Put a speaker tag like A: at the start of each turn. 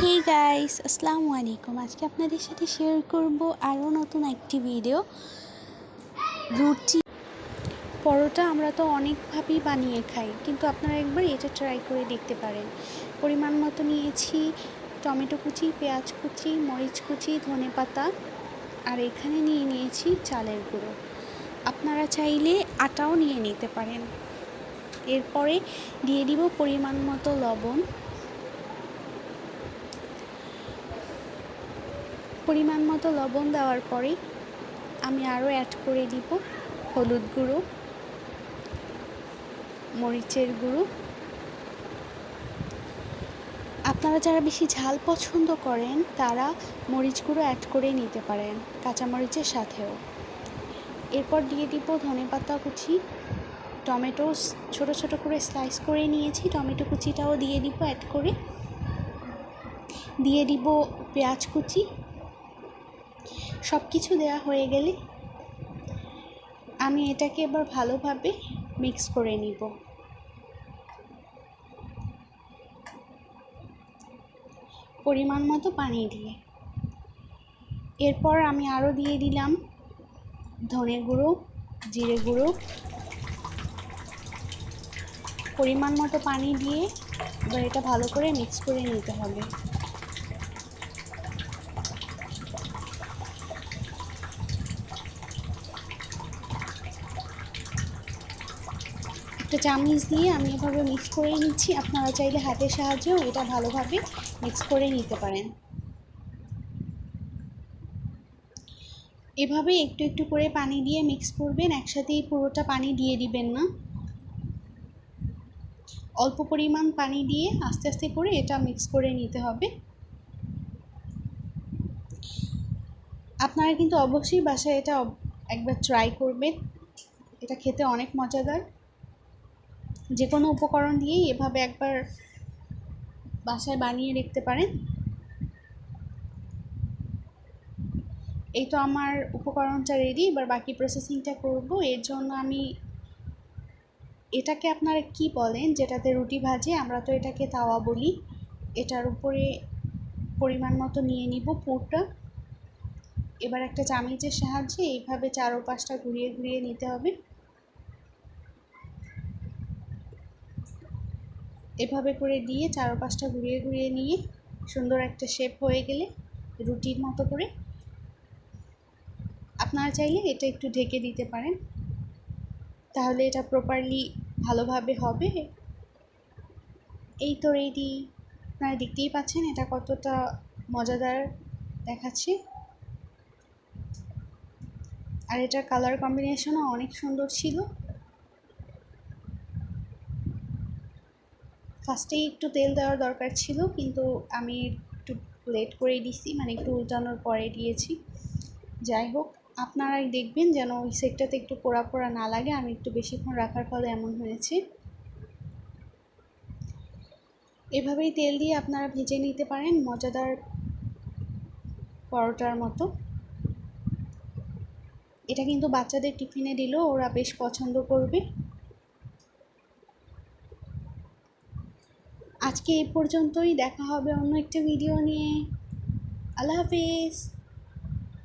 A: Hey guys, আসসালামু আলাইকুম। আজকে আপনাদের সাথে শেয়ার করব আরও নতুন একটি ভিডিও। রুটি পরোটা আমরা তো অনেকভাবেই বানিয়ে খাই, কিন্তু আপনারা একবার এটা ট্রাই করে দেখতে পারেন। পরিমাণ মতো নিয়েছি টমেটো কুচি, পেঁয়াজ কুচি, মরিচ কুচি, ধনেপাতা, আর এখানে নিয়েছি চালের গুঁড়ো। আপনারা চাইলে আটাও নিয়ে নিতে পারেন। এরপরে দিয়ে দিব পরিমাণ মতো লবণ। পরিমাণ মতো লবণ দেওয়ার পরে আমি আরও অ্যাড করে দিব হলুদ গুঁড়ো, মরিচের গুঁড়ো। আপনারা যারা বেশি ঝাল পছন্দ করেন তারা মরিচ গুঁড়ো অ্যাড করে নিতে পারেন কাঁচামরিচের সাথেও। এরপর দিয়ে দিব ধনেপাতা কুচি, টমেটো ছোট ছোট করে স্লাইস করে নিয়েছি, টমেটো কুচিটাও দিয়ে দিব অ্যাড করে। দিয়ে দিব পেঁয়াজ কুচি। সব কিছু দেওয়া হয়ে গেলে আমি এটাকে এবার ভালোভাবে মিক্স করে নিব। পরিমাণ মতো পানি দিয়ে। এরপর আমি আরও দিয়ে দিলাম ধনে গুঁড়ো, জিরে গুঁড়ো। পরিমাণ মতো পানি দিয়ে এবার এটা ভালো করে মিক্স করে নিতে হবে। একটা চামচ দিয়ে আমি এভাবে মিক্স করে নিচ্ছি। আপনারা চাইলে হাতের সাহায্যেও এটা ভালোভাবে মিক্স করে নিতে পারেন। এভাবে একটু একটু করে পানি দিয়ে মিক্স করবেন, একসাথেই পুরোটা পানি দিয়ে দিবেন না। অল্প পরিমাণ পানি দিয়ে আস্তে আস্তে করে এটা মিক্স করে নিতে হবে। আপনারা কিন্তু অবশ্যই বাসায় এটা একবার ট্রাই করবেন। এটা খেতে অনেক মজাদার। যে কোনো উপকরণ দিয়েই এভাবে একবার বাসায় বানিয়ে দেখতে পারেন। এই তো আমার উপকরণটা রেডি। এবার বাকি প্রসেসিংটা করব। এর জন্য আমি এটাকে আপনারা কি বলেন যেটাতে রুটি ভাজে, আমরা তো এটাকে তাওয়া বলি। এটার উপরে পরিমাণ মতো নিয়ে নিব পুরটা। এবার একটা চামচের সাহায্যে এইভাবে চারপাশটা ঘুরিয়ে ঘুরিয়ে নিতে হবে। এভাবে করে দিয়ে চারপাশটা ঘুরিয়ে ঘুরিয়ে নিয়ে সুন্দর একটা শেপ হয়ে গেলে রুটির মতো করে আপনারা চাইলে এটা একটু ঢেকে দিতে পারেন, তাহলে এটা প্রপারলি ভালোভাবে হবে। এই তো রেডি। আপনারা দেখতেই পাচ্ছেন এটা কতটা মজাদার দেখাচ্ছে, আর এটার কালার কম্বিনেশনও অনেক সুন্দর ছিল। ফার্স্টেই একটু তেল দেওয়ার দরকার ছিল, কিন্তু আমি একটু লেট করে দিছি, মানে একটু উল্টানোর পরে দিয়েছি। যাই হোক, আপনারাই দেখবেন যেন ওই সাইডটাতে একটু পোড়া পোড়া না লাগে। আমি একটু বেশিক্ষণ রাখার ফলে এমন হয়েছে। এভাবেই তেল দিয়ে আপনারা ভেজে নিতে পারেন মজাদার পরোটার মতো। এটা কিন্তু বাচ্চাদের টিফিনে দিলেও ওরা বেশ পছন্দ করবে। আজকে এই পর্যন্তই, দেখা হবে অন্য একটা ভিডিও নিয়ে। আল্লাহ হাফিজ।